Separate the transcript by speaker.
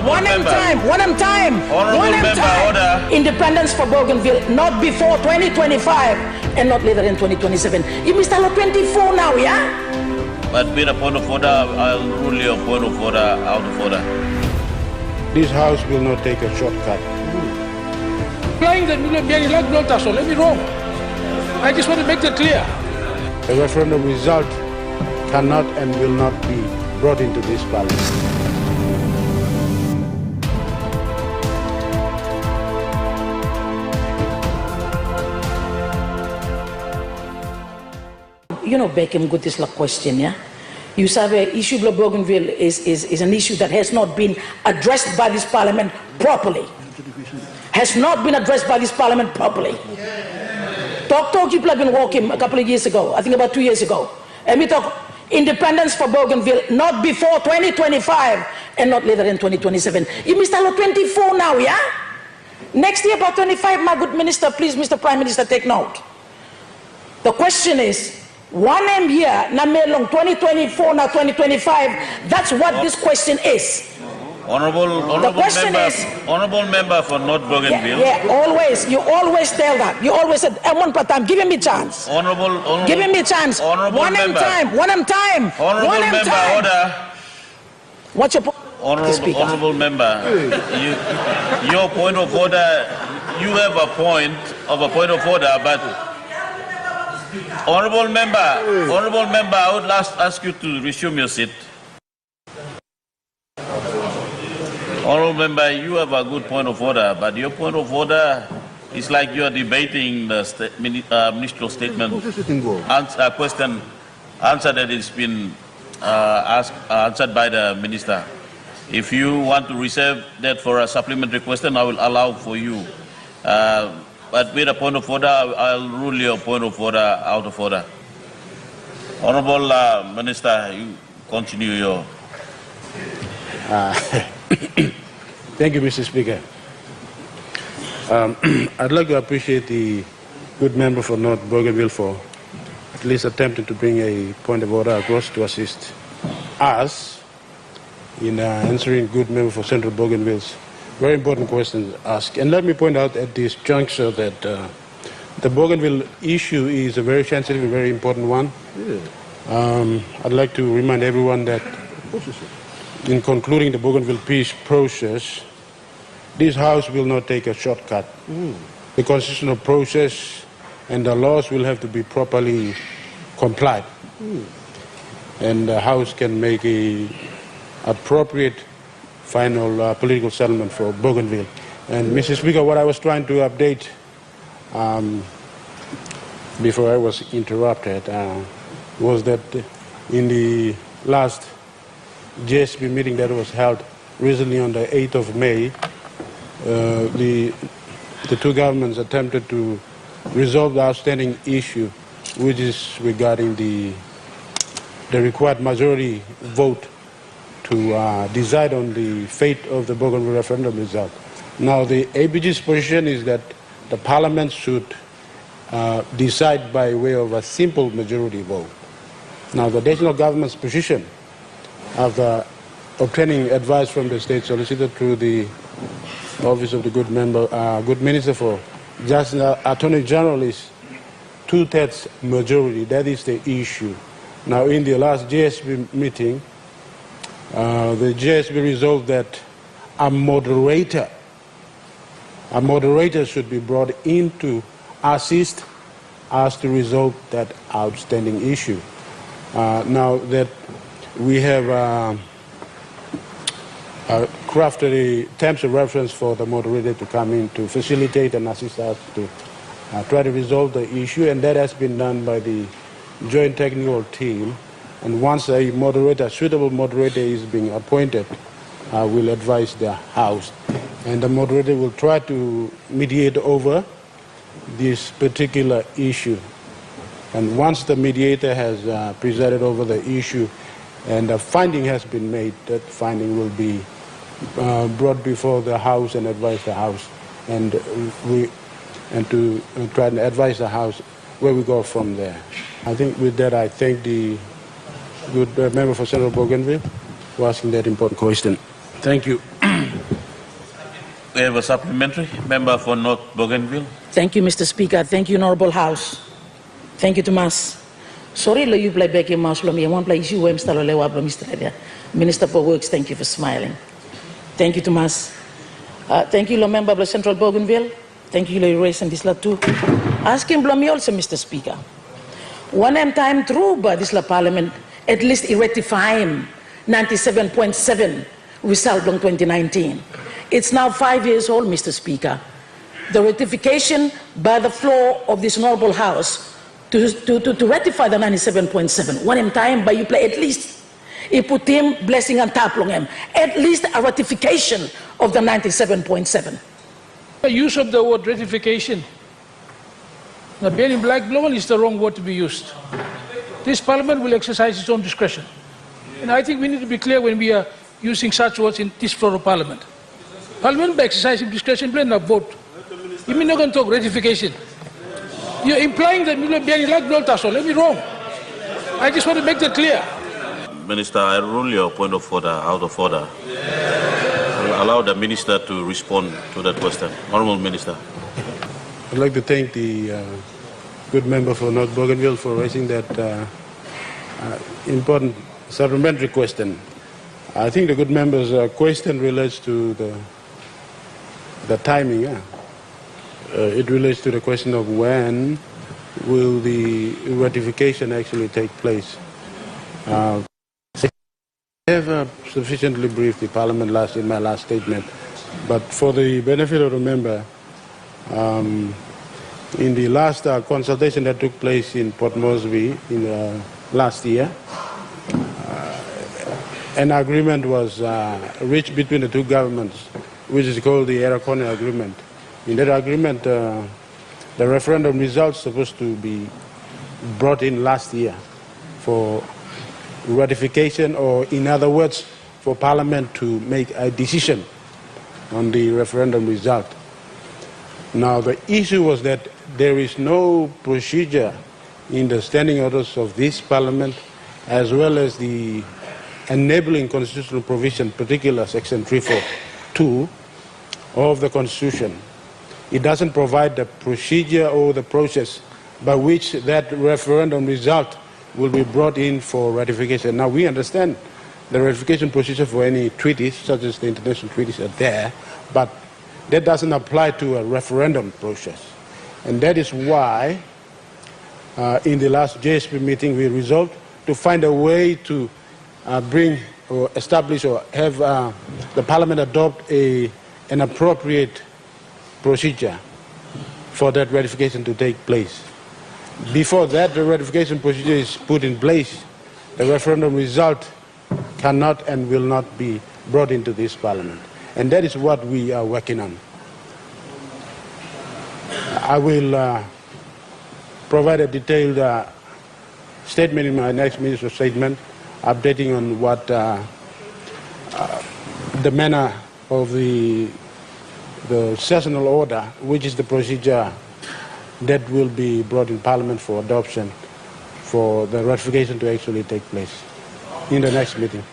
Speaker 1: One time.
Speaker 2: Order.
Speaker 1: Independence for Bougainville, not before 2025 and not later than 2027. You missed out 24 now, yeah?
Speaker 2: But with a point of order, I'll rule your point of order out of order.
Speaker 3: This House will not take a shortcut.
Speaker 4: Let me wrong. I just want to make that clear.
Speaker 3: The referendum result cannot and will not be brought into this Parliament.
Speaker 1: You know, Beckham, good is la question, yeah? You sabe, issue of Bougainville is an issue that has not been addressed by this Parliament properly. Has not been addressed by this Parliament properly. Talk people have been walking a couple of years ago, I think about 2 years ago. And we talk independence for Bougainville, not before 2025 and not later than 2027. You missed out 24 now, yeah? Next year about 25, my good minister, please, Mr. Prime Minister, take note. The question is, 1 year, na melong 2024, now 2025, that's what this question is.
Speaker 2: Honorable member for North Bougainville.
Speaker 1: Yeah, always. You always tell that. You always said, one per time, give him a chance. Give him a chance. One time.
Speaker 2: Honorable member, order.
Speaker 1: What's your point?
Speaker 2: Honorable member, your point of order, you have a point of order, but honorable member, I would ask you to resume your seat. Honorable member, you have a good point of order, but your point of order is like you are debating the ministerial statement, question answer that has been answered by the minister. If you want to reserve that for a supplementary question, I will allow for you. But with a point of order, I'll rule your point of order out of order. Honorable Minister, you continue your...
Speaker 3: Thank you, Mr. Speaker. I'd like to appreciate the good member for North Bougainville for at least attempting to bring a point of order across to assist us in answering good member for Central Bougainville's very important questions asked. And let me point out at this juncture that the Bougainville issue is a very sensitive and very important one. Yeah. I'd like to remind everyone that in concluding the Bougainville peace process, this House will not take a shortcut. The constitutional process and the laws will have to be properly complied. And the House can make an appropriate final political settlement for Bougainville. And Mr. Speaker, what I was trying to update before I was interrupted was that in the last GSP meeting that was held recently on the 8th of May, the two governments attempted to resolve the outstanding issue, which is regarding the required majority vote to decide on the fate of the Bougainville referendum result. Now, the ABG's position is that the Parliament should decide by way of a simple majority vote. Now, the national government's position, after obtaining advice from the State Solicitor through the Office of the Good Minister for Justice and Attorney General, is 2/3 majority. That is the issue. Now, in the last GSP meeting, the GSP resolved that a moderator should be brought in to assist us to resolve that outstanding issue. Now that we have crafted a terms of reference for the moderator to come in to facilitate and assist us to try to resolve the issue, and that has been done by the joint technical team. And once a suitable moderator is being appointed, we'll advise the House. And the moderator will try to mediate over this particular issue. And once the mediator has presided over the issue and a finding has been made, that finding will be brought before the House and advise the House. And to try and advise the House where we go from there. I think with that, I thank the good member for Central Bougainville for asking that important question. Thank you.
Speaker 2: We have a supplementary member for North Bougainville.
Speaker 1: Thank you, Mr. Speaker. Thank you, Honorable House. Thank you, Tomas. Sorry, lo you play back in mouse lo me one play issue Mr. Minister for Works, thank you for smiling. Thank you, Tomas. Thank you, lo member of the Central Bougainville. Thank you, lo raising this la too. Asking Blomi also, Mr. Speaker. One time through by this la Parliament, at least ratifying 97.7 result on 2019. It's now 5 years old, Mr. Speaker. The ratification by the floor of this honorable House to ratify the 97.7. One time by you play at least, he put him blessing and tap long him. At least a ratification of the 97.7.
Speaker 4: The use of the word ratification, the being black blowing is the wrong word to be used. This Parliament will exercise its own discretion. And I think we need to be clear when we are using such words in this floor of Parliament. Parliament by exercising discretion, plan a vote. You mean not going to talk ratification? You're implying that we're being like no tassel. Let me wrong. I just want to make that clear.
Speaker 2: Minister, I rule your point of order out of order. I'll allow the Minister to respond to that question. Honourable Minister.
Speaker 3: I'd like to thank the good member for North Bougainville for raising that important supplementary question. I think the good member's question relates to the timing. It relates to the question of when will the ratification actually take place. I have sufficiently briefed the Parliament in my last statement, but for the benefit of the member, in the last consultation that took place in Port Moresby in last year, an agreement was reached between the two governments, which is called the Aracona Agreement. In that agreement, the referendum results supposed to be brought in last year for ratification, or in other words, for Parliament to make a decision on the referendum result. Now, the issue was that there is no procedure in the standing orders of this Parliament, as well as the enabling constitutional provision, particular section 342 of the Constitution. It doesn't provide the procedure or the process by which that referendum result will be brought in for ratification. Now, we understand the ratification procedure for any treaties, such as the international treaties, are there, but that doesn't apply to a referendum process. And that is why, in the last JSP meeting, we resolved to find a way to bring or establish or have the Parliament adopt an appropriate procedure for that ratification to take place. Before that, the ratification procedure is put in place, the referendum result cannot and will not be brought into this Parliament. And that is what we are working on. I will provide a detailed statement in my next minister's statement, updating on what the manner of the sessional order, which is the procedure that will be brought in Parliament for adoption, for the ratification to actually take place in the next meeting.